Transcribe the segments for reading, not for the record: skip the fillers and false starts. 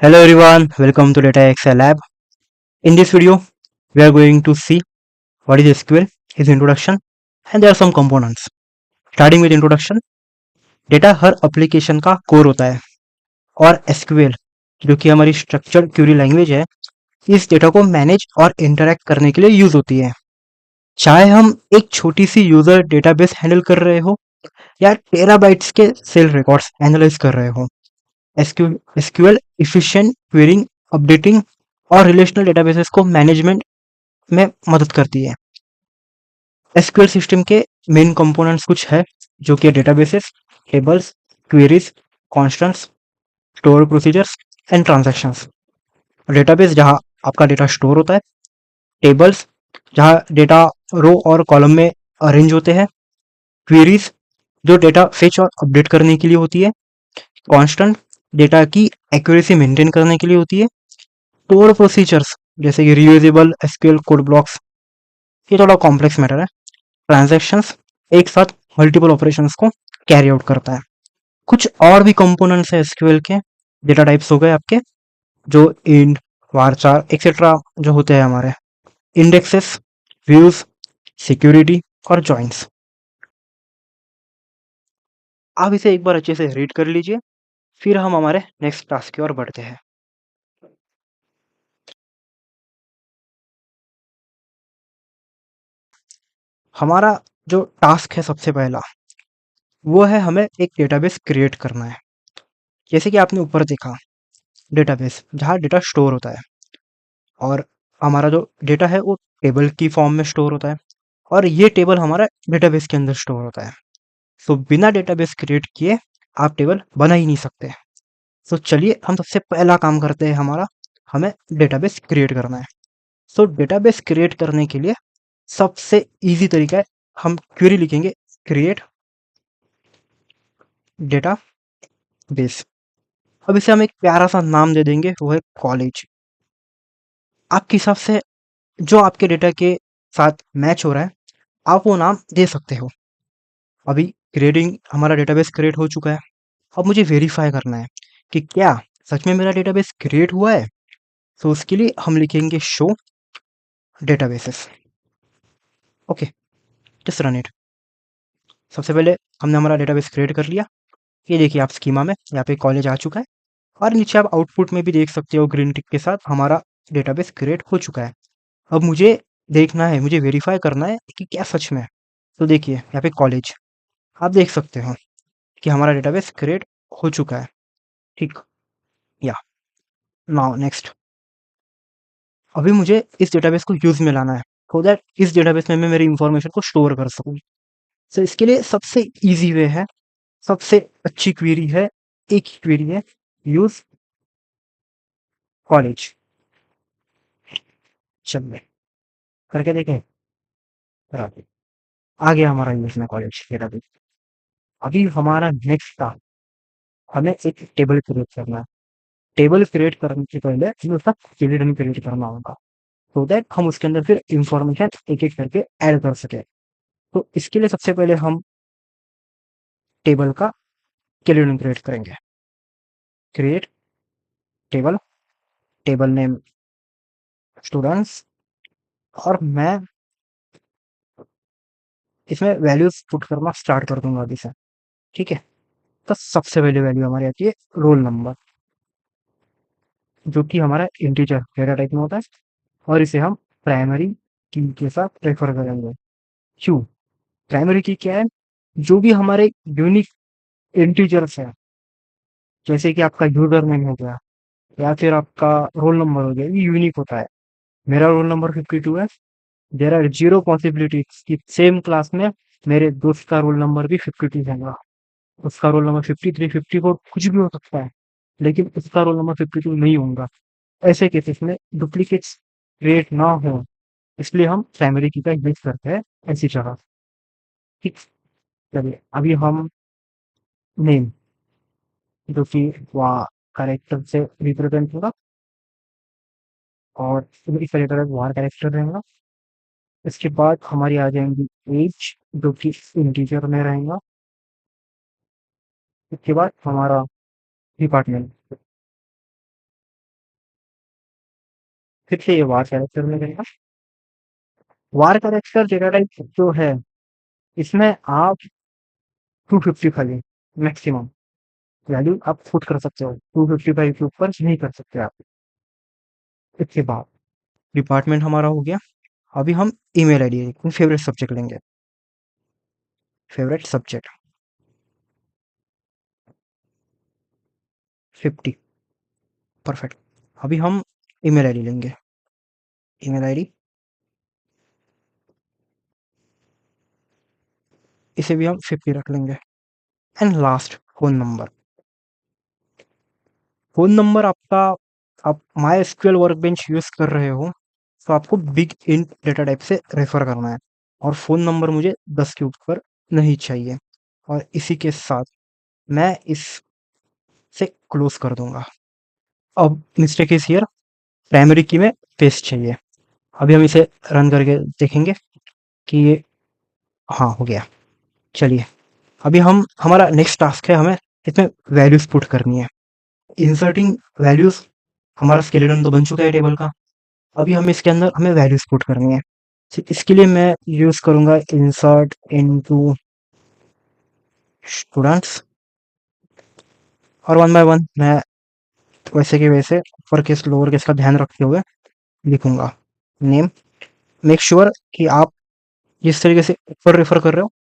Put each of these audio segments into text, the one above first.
Hello everyone, welcome to Data Excel Lab. In this video, we are going to see what is SQL, its introduction, and there are some components. Starting with introduction, data her application का core होता है और SQL जो कि हमारी structured query language है, इस data को मैनेज और इंटरैक्ट करने के लिए यूज होती है। चाहे हम एक छोटी सी यूजर डेटाबेस हैंडल कर रहे हो या टेराबाइट्स के सेल रिकॉर्ड्स एनालाइज कर रहे हो, एसक्यूएल एफिशिएंट क्वेरिंग, अपडेटिंग और रिलेशनल डेटाबेसेस को मैनेजमेंट में मदद करती है। एसक्यूएल सिस्टम के मेन कंपोनेंट्स कुछ है जो कि databases, tables, queries, constants, store procedures and transactions. Database जहां आपका डेटा स्टोर होता है, टेबल्स जहां डेटा रो और कॉलम में अरेंज होते हैं, क्वेरीज जो डेटा फेच और अपडेट करने के लिए होती है, कांस्टेंट डेटा की एक्यूरेसी मेंटेन करने के लिए होती है, स्टोर प्रोसीजर्स जैसे कि रीयूजेबल एसक्यूएल कोड ब्लॉक्स, ये थोड़ा कॉम्प्लेक्स मैटर है। ट्रांजैक्शंस एक साथ मल्टीपल ऑपरेशंस को कैरी आउट करता है। कुछ और भी कंपोनेंट्स है एसक्यूएल के, डेटा टाइप्स हो गए आपके जो इंट, वारचार एक्सेट्रा जो होते हैं हमारे, इंडेक्सेस, व्यूज, सिक्योरिटी और जॉइंट्स। आप इसे एक बार अच्छे से रीड कर लीजिए, फिर हम हमारे नेक्स्ट टास्क की ओर बढ़ते हैं। हमारा जो टास्क है सबसे पहला, वो है हमें एक डेटाबेस क्रिएट करना है। जैसे कि आपने ऊपर देखा, डेटाबेस जहाँ डेटा स्टोर होता है और हमारा जो डेटा है वो टेबल की फॉर्म में स्टोर होता है और ये टेबल हमारा डेटाबेस के अंदर स्टोर होता है। सो बिना डेटाबेस क्रिएट किए आप टेबल बना ही नहीं सकते। सो चलिए हम सबसे पहला काम करते हैं, हमारा हमें डेटाबेस क्रिएट करना है। सो डेटाबेस क्रिएट करने के लिए सबसे इजी तरीका है, हम क्वेरी लिखेंगे क्रिएट डेटा बेस। अब इसे हम एक प्यारा सा नाम दे देंगे, वो है कॉलेज। आपके हिसाब से जो आपके डेटा के साथ मैच हो रहा है, आप वो नाम दे सकते हो। अभी क्रिएटिंग हमारा डेटाबेस क्रिएट हो चुका है। अब मुझे वेरीफाई करना है कि क्या सच में मेरा डेटाबेस क्रिएट हुआ है। तो उसके लिए हम लिखेंगे show databases. Okay, just run it. सबसे पहले हमने हमारा डेटाबेस क्रिएट कर लिया। ये देखिए आप स्कीमा में यहाँ पे कॉलेज आ चुका है और नीचे आप आउटपुट में भी देख सकते हो ग्रीन टिक के साथ हमारा डेटाबेस क्रिएट हो चुका है। अब मुझे देखना है, मुझे वेरीफाई करना है कि क्या सच में है। तो देखिए यहाँ पे कॉलेज आप देख सकते हो कि हमारा डेटाबेस क्रिएट हो चुका है। ठीक, या नाउ नेक्स्ट, अभी मुझे इस डेटाबेस को यूज में लाना है सो दैट इस डेटाबेस में मैं मेरी इंफॉर्मेशन को स्टोर कर सकूं। तो इसके लिए सबसे इजी वे है, सबसे अच्छी क्वेरी है, एक ही क्वेरी है, यूज कॉलेज। चलिए करके देखें। बराबर। आ गया हमारा यूज में कॉलेज डेटाबेस। अभी हमारा नेक्स्ट था, हमें एक टेबल क्रिएट करना है। टेबल क्रिएट करने से पहले हमें उसका चिल्ड्रन क्रिएट करना होगा सो दैट हम उसके अंदर फिर इंफॉर्मेशन एक एक करके ऐड कर सके। तो इसके लिए सबसे पहले हम टेबल का चिल्ड्रन क्रिएट करेंगे। Create table, table name students, और मैं इसमें वैल्यूज पुट करना स्टार्ट कर दूंगा अभी से। ठीक है, तो सबसे पहले वैल्यू हमारी आती है रोल नंबर, जो कि हमारा इंटीजर डेटा टाइप में होता है और इसे हम प्राइमरी की के साथ रेफर करेंगे। क्यों? प्राइमरी की क्या है? जो भी हमारे यूनिक इंटीजर्स है, जैसे कि आपका यूजर नेम हो गया या फिर आपका रोल नंबर हो गया, ये यूनिक होता है। मेरा रोल नंबर 52 है। देयर आर जीरो पॉसिबिलिटीज कि सेम क्लास में मेरे दोस्त का रोल नंबर भी 52 होगा। उसका रोल नंबर 53, 54 कुछ भी हो सकता है, लेकिन उसका रोल नंबर 52 नहीं होगा। ऐसे केसेस में डुप्लीकेट्स क्रिएट ना हो, इसलिए हम प्राइमरी की का यूज करते हैं ऐसी जगह। ठीक, चलिए अभी हम नेम, जो कि वहाँ कैरेक्टर से रिप्रेजेंट होगा और इस कैरेक्टर वहाँ कैरेक्टर रहेगा। इसके बाद हमारी आ जाएंगी एज, जो कि इंटीजर में रहेगा। इसके बाद हमारा डिपार्टमेंट, फिर से ये वार कैरेक्टर में रहेगा। वार कैरेक्टर डेटा टाइप जो है, इसमें आप 250 खाली मैक्सिमम वैल्यू आप पुट कर सकते हो, 255 के ऊपर नहीं कर सकते आप। इसके बाद डिपार्टमेंट हमारा हो गया। अभी हम ईमेल आईडी फेवरेट सब्जेक्ट लेंगे, फेवरेट सब्जेक्ट 50, परफेक्ट। अभी हम ईमेल आईडी लेंगे, ईमेल आईडी इसे भी हम 50 रख लेंगे। And last phone number. Phone number आपका, आप माई एसक्यूएल वर्कबेंच यूज कर रहे हो तो आपको बिग इंट डेटा टाइप से रेफर करना है, और फोन नंबर मुझे 10 के ऊपर नहीं चाहिए। और इसी के साथ मैं इस से क्लोज कर दूंगा। अब मिस्टेक इज हियर, प्राइमरी की में पेस्ट चाहिए। अभी हम इसे रन करके देखेंगे कि ये हाँ हो गया। चलिए अभी हम हमारा नेक्स्ट टास्क है, हमें इसमें वैल्यूज पुट करनी है। इंसर्टिंग वैल्यूज, हमारा स्केलेटन तो बन चुका है टेबल का। अभी हम इसके अंदर हमें वैल्यूज पुट करनी है। इसके लिए मैं यूज करूंगा इंसर्ट इनटू स्टूडेंट्स, और वन बाय वन मैं वैसे के वैसे अपर केस लोअर केस का ध्यान रखते हुए लिखूंगा। नेम, मेक श्योर कि आप जिस तरीके से ऊपर रेफर कर रहे हो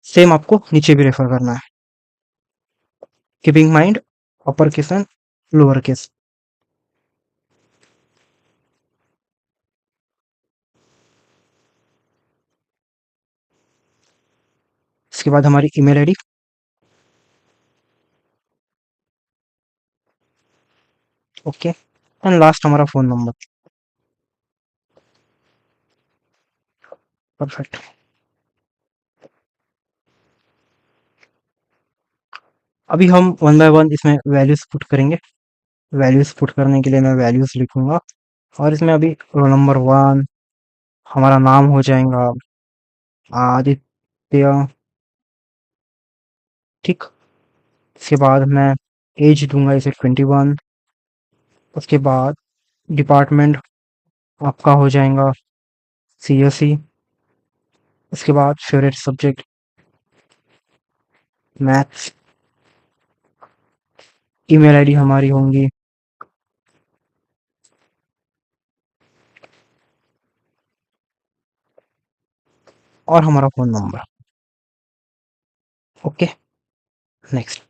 सेम आपको नीचे भी रेफर करना है। Keeping mind upper case and lower case. इसके बाद हमारी email ID, okay, and last हमारा फोन नंबर, परफेक्ट। अभी हम वन बाय वन इसमें वैल्यूज पुट करेंगे। वैल्यूज पुट करने के लिए मैं वैल्यूज लिखूंगा, और इसमें अभी रोल नंबर 1, हमारा नाम हो जाएगा आदित्य, ठीक। इसके बाद मैं एज दूंगा इसे 21। उसके बाद डिपार्टमेंट आपका हो जाएगा सीएसई। उसके बाद favourite subject maths. Email ID हमारी होंगी और हमारा phone number, okay. Next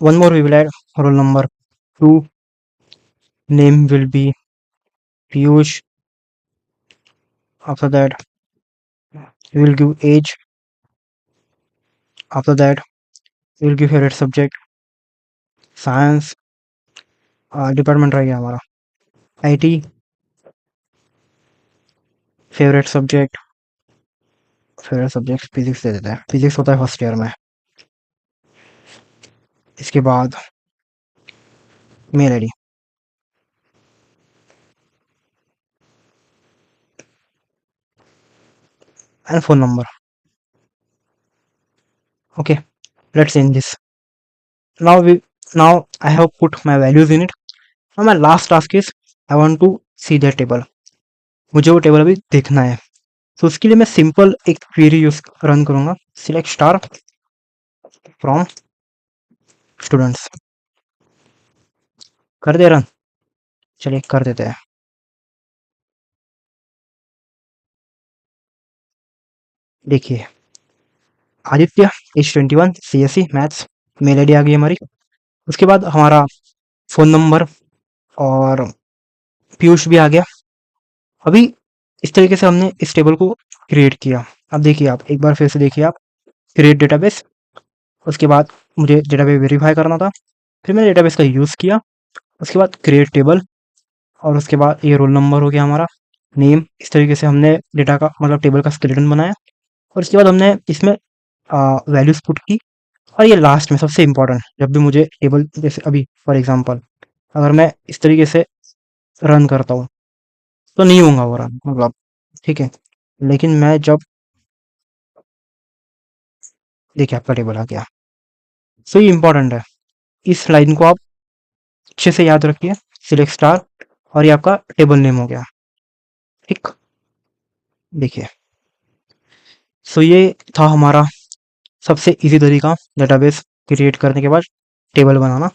one more we will add roll number 2, name will be Piyush. After that we will give age. After that we will give favorite subject science, department रह गया हमारा IT. Favourite subject, favourite subject physics दे देते हैं, physics होता है first year में। इसके बाद mail ID, and phone number, okay. Let's end this. Now I have put my values in it. Now my last task is I want to see the table. मुझे वो table अभी देखना है, तो उसके लिए मैं सिंपल एक क्वेरी यूज रन करूंगा, सिलेक्ट स्टार फ्रॉम स्टूडेंट्स। कर दे रन, चलिए कर देते हैं। देखिए Aditya age 21, CSC maths, mail ID आ गई हमारी। उसके बाद हमारा फोन नंबर और पीयूष भी आ गया। अभी इस तरीके से हमने इस टेबल को क्रिएट किया। अब देखिए आप एक बार फिर से देखिए, आप क्रिएट डेटाबेस, उसके बाद मुझे डेटाबेस वेरीफाई करना था, फिर मैंने डेटाबेस का यूज़ किया। उसके बाद क्रिएट टेबल, और उसके बाद ये रोल नंबर हो गया हमारा, नेम। इस तरीके से हमने डेटा का मतलब टेबल का स्केलेटन बनाया, और इसके बाद हमने इसमें वैल्यूज पुट की। और ये लास्ट में सबसे इम्पोर्टेंट, जब भी मुझे टेबल जैसे अभी फॉर एग्जांपल अगर मैं इस तरीके से रन करता हूँ तो नहीं होगा वो रन, मतलब ठीक है। लेकिन मैं जब देखिए आपका टेबल आ गया, सो ये इम्पोर्टेंट है, इस लाइन को आप अच्छे से याद रखिए। सिलेक्ट स्टार और ये आपका टेबल नेम हो गया। ठीक, देखिए। सो ये था हमारा सबसे इजी तरीका डेटाबेस क्रिएट करने के बाद टेबल बनाना।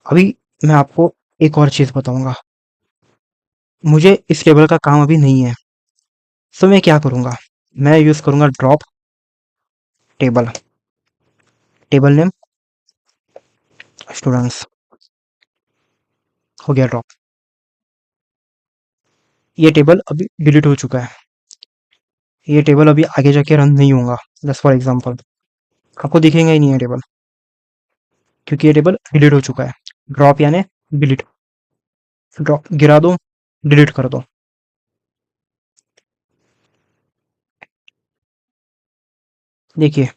अभी मैं आपको एक और चीज़ बताऊंगा। मुझे इस टेबल का काम अभी नहीं है, सो मैं क्या करूंगा, मैं यूज़ करूंगा drop table, table name students, हो गया ड्रॉप। ये टेबल अभी डिलीट हो चुका है, ये टेबल अभी आगे जाके रन नहीं होगा। जस्ट फॉर एग्जांपल आपको दिखेगा ही नहीं है टेबल, क्योंकि ये टेबल डिलीट हो चुका है। ड्रॉप यानी डिलीट, ड्रॉप गिरा दो, डिलीट कर दो। देखिए,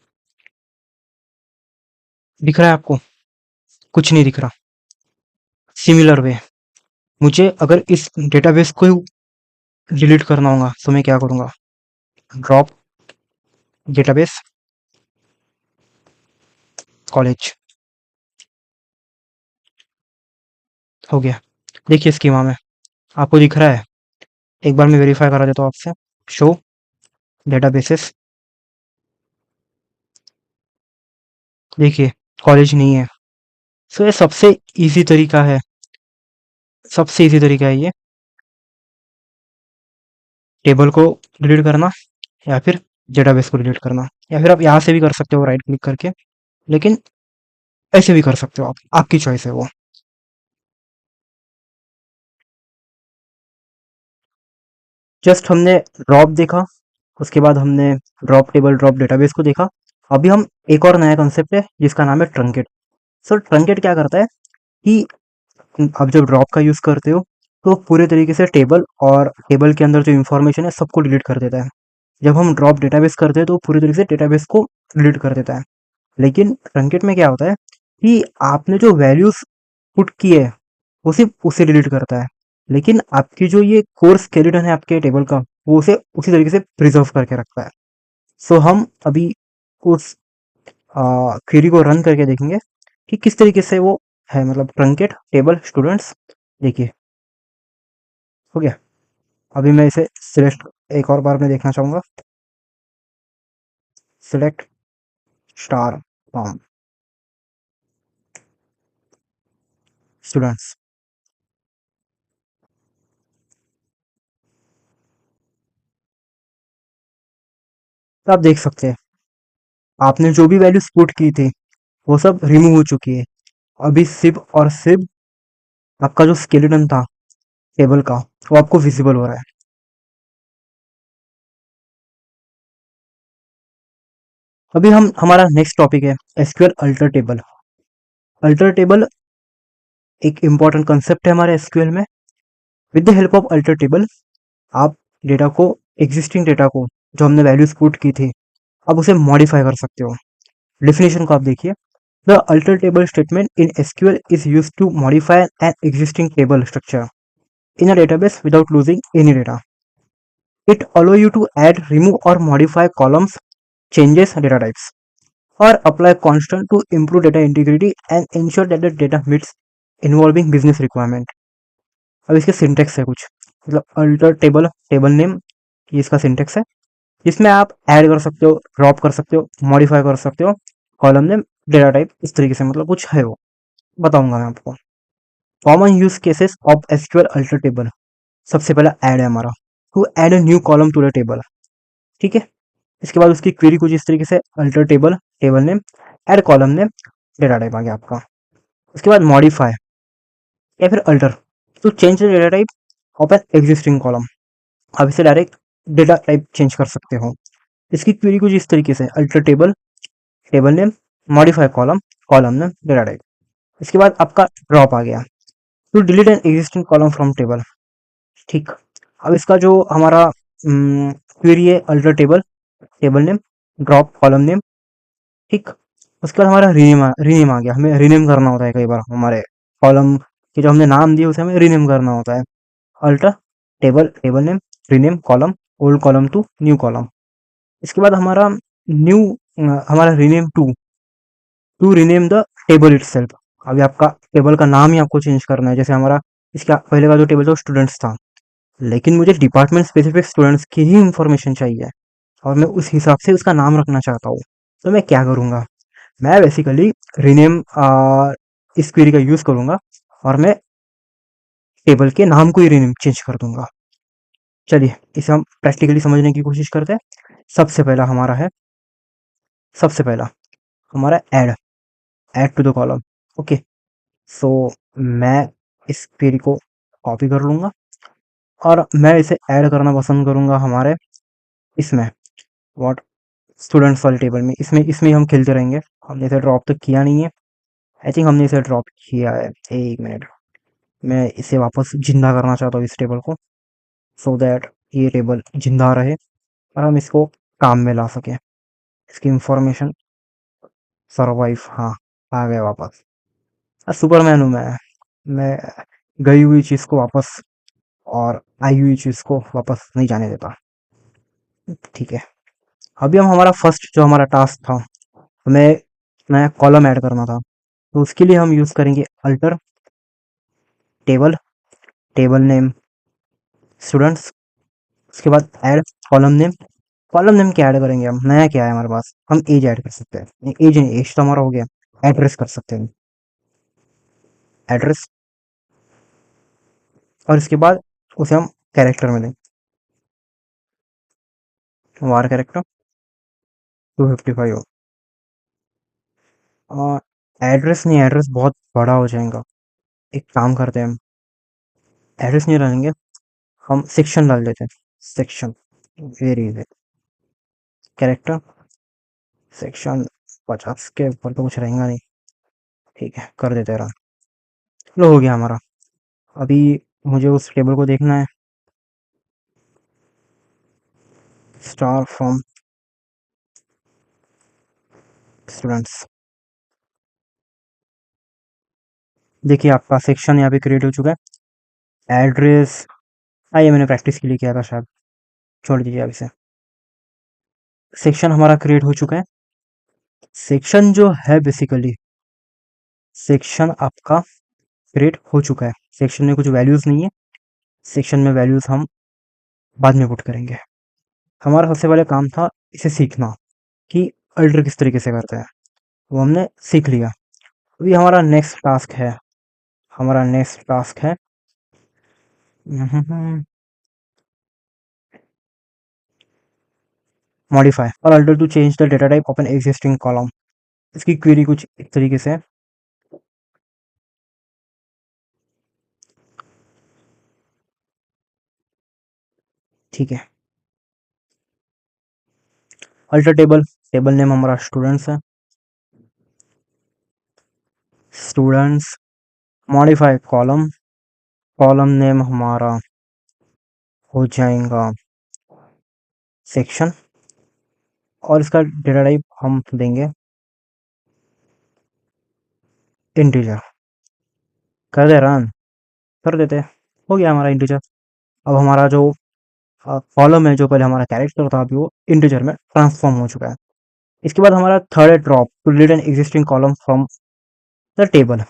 दिख रहा है आपको? कुछ नहीं दिख रहा। सिमिलर वे, मुझे अगर इस डेटाबेस को डिलीट करना होगा तो मैं क्या करूंगा, ड्रॉप डेटाबेस कॉलेज, हो गया। देखिए स्कीमा में आपको दिख रहा है, एक बार मैं वेरीफाई करा देता हूँ आपसे। शो डेटाबेसेस, देखिए कॉलेज नहीं है। सो ये सबसे इजी तरीका है, सबसे इजी तरीका है ये टेबल को डिलीट करना, या फिर डेटाबेस को डिलीट करना, या फिर आप यहाँ से भी कर सकते हो राइट क्लिक करके, लेकिन ऐसे भी कर सकते हो आप, आपकी चॉइस है वो। जस्ट हमने ड्रॉप देखा, उसके बाद हमने ड्रॉप टेबल ड्रॉप डेटाबेस को देखा। अभी हम एक और नया कंसेप्ट है जिसका नाम है ट्रंकेट। सो ट्रंकेट क्या करता है कि आप जब ड्रॉप का यूज़ करते हो तो पूरे तरीके से टेबल और टेबल के अंदर जो इन्फॉर्मेशन है सबको डिलीट कर देता है। जब हम ड्रॉप डेटाबेस करते हैं तो पूरी तरीके से डेटाबेस को डिलीट कर देता है। लेकिन ट्रंकेट में क्या होता है कि आपने जो वैल्यूज पुट की है वो सिर्फ उसे डिलीट करता है, लेकिन आपकी जो ये कोर स्केलेटन है आपके टेबल का, वो उसे उसी तरीके से प्रिजर्व करके रखता है। सो हम अभी उस क्वेरी को रन करके देखेंगे कि किस तरीके से वो है, मतलब ट्रंकेट टेबल स्टूडेंट्स। देखिए हो गया। अभी मैं इसे सिलेक्ट एक और बार मैं देखना चाहूंगा, सिलेक्ट स्टार फॉर्म स्टूडेंट्स। तो आप देख सकते हैं आपने जो भी वैल्यूज पुट की थी वो सब रिमूव हो चुकी है। अभी सिर्फ और सिर्फ आपका जो स्केलेटन था टेबल का वो आपको विजिबल हो रहा है। अभी हम हमारा नेक्स्ट टॉपिक है SQL alter table. Alter table एक इंपॉर्टेंट कंसेप्ट है हमारे एसक्यूएल में। With the help of alter table आप डेटा को, एग्जिस्टिंग डेटा को जो हमने वैल्यूज पुट की थी, आप उसे मॉडिफाई कर सकते हो। डेफिनेशन को आप देखिए, the alter table statement in SQL is used to modify an existing table structure in a database without losing any data. It allows you to add, remove or modify columns, changes data types, or apply constant to improve data integrity and ensure that the data meets involving business requirement. अब इसके syntax है कुछ, मतलब alter table table name, ये इसका syntax है, जिसमें आप ऐड कर सकते हो, ड्रॉप कर सकते हो, मॉडिफाई कर सकते हो, कॉलम नेम, डेटा टाइप, इस तरीके से मतलब कुछ है वो, बताऊंगा मैं आपको। Common use cases of SQL alter table, सबसे पहला ऐड है हमारा, to add a new column to the table. ठीक है, इसके बाद उसकी क्वेरी कुछ इस तरीके से, alter table table name add column name data type आ गया आपका। उसके बाद मॉडिफाई या फिर alter, to change the data type of an existing column. आप इसे डायरेक्ट डेटा टाइप चेंज कर सकते हो। इसकी क्वेरी कुछ इस तरीके से, alter table table name modify column, column name data type. इसके बाद आपका ड्रॉप आ गया, to delete an existing column from table. ठीक, अब इसका जो हमारा क्वेरी है, alter table table name drop column name. ठीक, उसके बाद हमारा रीनेम आ गया, हमें रीनेम करना होता है कई बार हमारे कॉलम के जो हमने नाम दिए उसे हमें रीनेम करना होता है। Alter table table name rename column, old column to new column. इसके बाद हमारा न्यू, हमारा rename to rename the table itself. अभी आपका टेबल का नाम ही आपको चेंज करना है। जैसे हमारा इसका पहले का जो टेबल था वो स्टूडेंट्स था, लेकिन मुझे डिपार्टमेंट स्पेसिफिक स्टूडेंट्स की ही इंफॉर्मेशन चाहिए और मैं उस हिसाब से उसका नाम रखना चाहता हूँ। तो मैं क्या करूँगा, मैं बेसिकली रीनेम इस क्वेरी का यूज़ करूँगा और मैं टेबल के नाम को ही रीनेम चेंज कर दूंगा। चलिए इसे हम प्रैक्टिकली समझने की कोशिश करते हैं। सबसे पहला हमारा है, सबसे पहला हमारा add, add to the column. Okay, so मैं इस क्वेरी को कॉपी कर लूँगा और मैं इसे ऐड करना पसंद करूँगा हमारे इसमें, व्हाट, स्टूडेंट्स वाले टेबल में। इसमें इसमें ही हम खेलते रहेंगे। हमने इसे ड्रॉप तक किया नहीं है, आई थिंक हमने इसे ड्रॉप किया है। एक मिनट, मैं इसे वापस जिंदा करना चाहता हूँ इस टेबल को, सो दैट ये टेबल जिंदा रहे और हम इसको काम में ला सकें। इसकी इंफॉर्मेशन सर्वाइव, हाँ, आ गया वापस। सुपरमैन हूँ मैं गई हुई चीज़ को वापस और आई हुई चीज़ को वापस नहीं जाने देता। ठीक है, अभी हम हमारा फर्स्ट जो हमारा टास्क था, हमें नया कॉलम ऐड करना था, तो उसके लिए हम यूज़ करेंगे alter table, table name students, उसके बाद add column name. Column name क्या ऐड करेंगे हम, नया क्या है हमारे पास, हम एज ऐड कर सकते हैं। एज नहीं, एज तो हमारा हो गया। एड्रेस कर सकते हैं, एड्रेस, और इसके बाद उसे हम कैरेक्टर में दें, वार कैरेक्टर 255 हो। एड्रेस नहीं, एड्रेस बहुत बड़ा हो जाएगा। एक काम करते हैं, हम एड्रेस नहीं डालेंगे, हम सेक्शन डाल देते हैं। Section, very easy, character section 50 के ऊपर तो कुछ रहेगा नहीं। ठीक है, कर देते रहा। लो, हो गया हमारा। अभी मुझे उस टेबल को देखना है, स्टार फ्रॉम स्टूडेंट्स। देखिए आपका सेक्शन यहाँ पे क्रिएट हो चुका है। एड्रेस, ये मैंने प्रैक्टिस के लिए किया था शायद, छोड़ दीजिए अब इसे। सेक्शन हमारा क्रिएट हो चुका है। सेक्शन जो है बेसिकली, सेक्शन आपका क्रिएट हो चुका है। सेक्शन में कुछ वैल्यूज़ नहीं है, सेक्शन में वैल्यूज़ हम बाद में पुट करेंगे। हमारा सबसे पहले काम था इसे सीखना कि अल्टर किस तरीके से करते हैं, वो हमने सीख लिया। अभी हमारा नेक्स्ट टास्क है, हमारा नेक्स्ट टास्क है मॉडिफाई और alter to change the data type of an existing column. इसकी क्वेरी कुछ इस तरीके से है। ठीक है, अल्टर टेबल, टेबल नेम हमारा स्टूडेंट्स है, students, modify column, column name हमारा हो जाएगा सेक्शन और इसका डेटा टाइप हम देंगे इंटीजर। कर दे रन, कर देते, हो गया हमारा इंटीजर। अब हमारा जो कॉलम है, जो पहले हमारा कैरेक्टर था, अभी वो इंटीजर में ट्रांसफॉर्म हो चुका है। इसके बाद हमारा थर्ड है drop to delete an existing column from the table.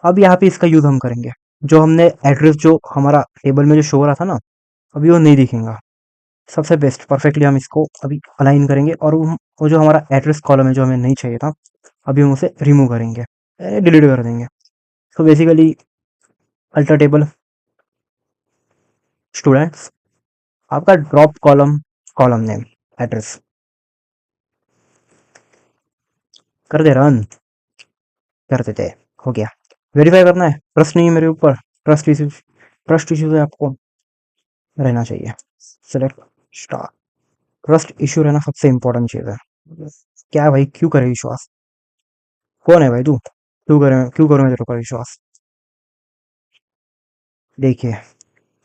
अब यहाँ पे इसका यूज हम करेंगे, जो हमने एड्रेस जो हमारा टेबल में जो शो हो रहा था ना, अभी वो नहीं दिखेगा। सबसे बेस्ट परफेक्टली हम इसको अभी अलाइन करेंगे और वो जो हमारा एड्रेस कॉलम है जो हमें नहीं चाहिए था, अभी हम उसे रिमूव करेंगे, डिलीट कर देंगे। तो बेसिकली अल्टर टेबल स्टूडेंट्स, आपका drop column, column name address, कर दे रन, कर देते, हो गया। वेरीफाई करना है, ट्रस्ट नहीं है मेरे ऊपर, ट्रस्ट इश्यूज, ट्रस्ट इश्यूज है, आपको रहना चाहिए। सेलेक्ट स्टार, ट्रस्ट इशू रहना सबसे इंपॉर्टेंट चीज है। क्या भाई, क्यों करे विश्वास, कौन है भाई तू, क्यों करूँ मैं तेरे पर विश्वास। देखिए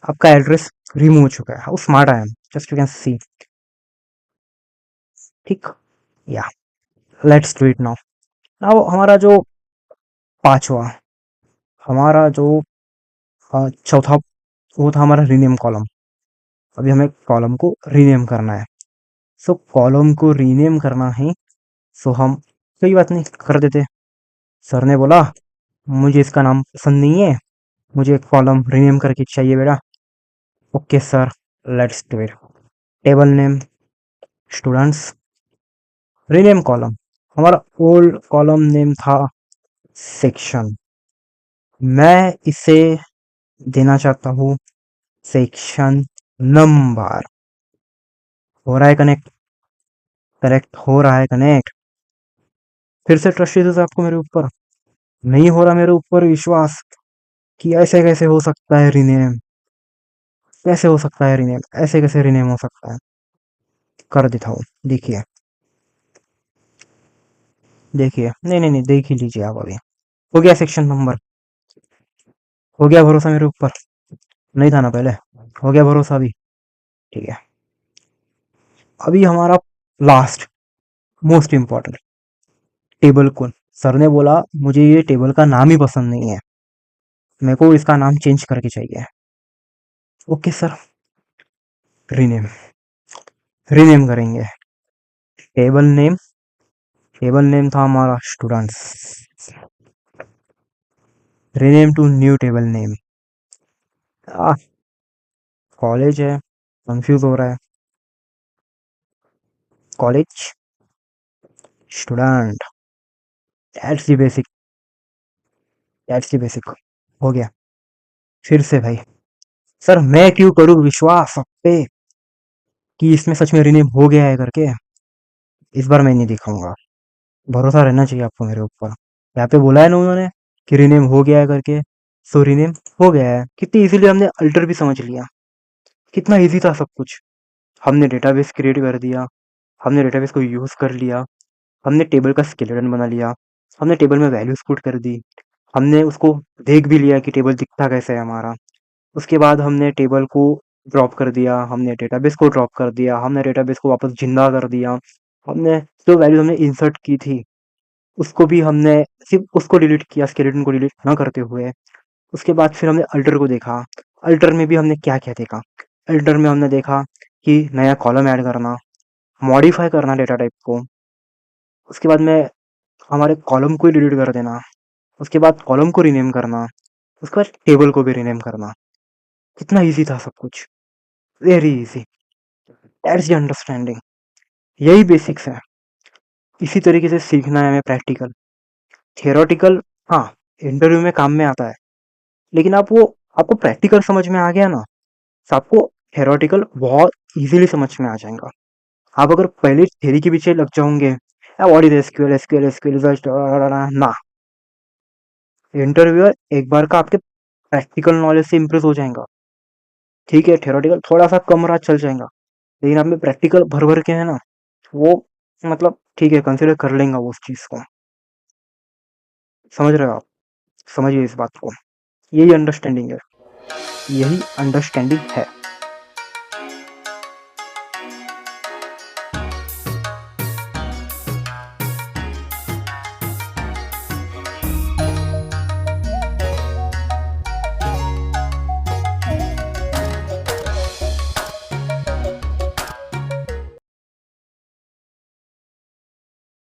आपका एड्रेस रिमूव हो चुका है, how smart I am, just you can see. ठीक, या let's do it now. Now हमारा जो पांचवा, हमारा जो चौथा, वो था हमारा रीनेम कॉलम। अभी हमें कॉलम को रीनेम करना है। सो कॉलम को रीनेम करना है, सो हम, कोई बात नहीं, कर देते। सर ने बोला मुझे इसका नाम पसंद नहीं है, मुझे एक कॉलम रीनेम करके चाहिए बेटा। Okay sir, let's do it. Table name students, rename column. हमारा ओल्ड कॉलम नेम था सेक्शन, मैं इसे देना चाहता हूँ सेक्शन नंबर। हो रहा है कनेक्ट? करेक्ट हो रहा है कनेक्ट? फिर से ट्रस्ट इश्यूज आपको मेरे ऊपर? नहीं हो रहा मेरे ऊपर विश्वास कि ऐसे कैसे हो सकता है रीनेम? कैसे हो सकता है रीनेम? ऐसे कैसे रीनेम हो सकता है? कर देता हूँ, देखिए देखिए, नहीं नहीं नहीं, देख ही लीजिए आप अभी। हो गया सेक्शन नंबर? हो गया भरोसा मेरे ऊपर? नहीं था ना पहले? हो गया भरोसा अभी? ठीक है। अभी हमारा लास्ट मोस्ट इम्पॉर्टेंट, टेबल कौन। सर ने बोला मुझे ये टेबल का नाम ही पसंद नहीं है, मेरे को इसका नाम चेंज करके चाहिए। ओके सर, रीनेम, रीनेम करेंगे। टेबल नेम, टेबल नेम था हमारा students, rename to new table name. College है, कंफ्यूज हो रहा है। College student, that's the basic, that's the basic. हो गया। फिर से भाई, सर मैं क्यों करूँ विश्वास आप पे कि इसमें सच में रीनेम हो गया है करके? इस बार मैं नहीं दिखाऊंगा, भरोसा रहना चाहिए आपको मेरे ऊपर। यहाँ पे बोला है ना उन्होंने कि रीनेम हो गया है करके, सो रीनेम हो गया है। कितनी इजीली हमने अल्टर भी समझ लिया, कितना इजी था सब कुछ। हमने डेटाबेस क्रिएट कर दिया, हमने डेटाबेस को यूज कर लिया, हमने टेबल का स्केलेटन बना लिया, हमने टेबल में वैल्यूज पुट कर दी, हमने उसको देख भी लिया कि टेबल दिखता कैसे है हमारा। उसके बाद हमने टेबल को ड्रॉप कर दिया, हमने डेटाबेस को ड्रॉप कर दिया, हमने डेटाबेस को वापस जिंदा कर दिया। हमने जो वैल्यूज हमने इंसर्ट की थी उसको भी हमने सिर्फ उसको डिलीट किया, स्केलेटन को डिलीट ना करते हुए। उसके बाद फिर हमने अल्टर को देखा। अल्टर में भी हमने क्या क्या देखा? अल्टर में हमने देखा कि नया कॉलम ऐड करना, मॉडिफाई करना डेटा टाइप को। उसके बाद में हमारे कॉलम को ही डिलीट कर देना। उसके बाद कॉलम को रीनेम करना। उसके बाद टेबल को भी रीनेम करना। कितना इजी था सब कुछ, very easy. That's the understanding, यही बेसिक्स है। इसी तरीके से सीखना है हमें प्रैक्टिकल। थियोरेटिकल हाँ, इंटरव्यू में काम में आता है, लेकिन आप वो, आपको प्रैक्टिकल समझ में आ गया ना, तो आपको थ्योरेटिकल बहुत इजीली समझ में आ जाएगा। आप अगर पहले थ्योरी के पीछे लग जाओगे, what is SQL, SQL SQL ना, इंटरव्यूअर एक बार का आपके प्रैक्टिकल नॉलेज से इम्प्रेस हो जाएगा। ठीक है, थ्योरेटिकल थोड़ा सा कम रात चल जाएगा, लेकिन आप में प्रैक्टिकल भर भर के है ना, वो मतलब ठीक है, कंसिडर कर लेंगे वो उस चीज को। समझ रहे हो आप? समझिए इस बात को, यही अंडरस्टैंडिंग है, यही अंडरस्टैंडिंग है।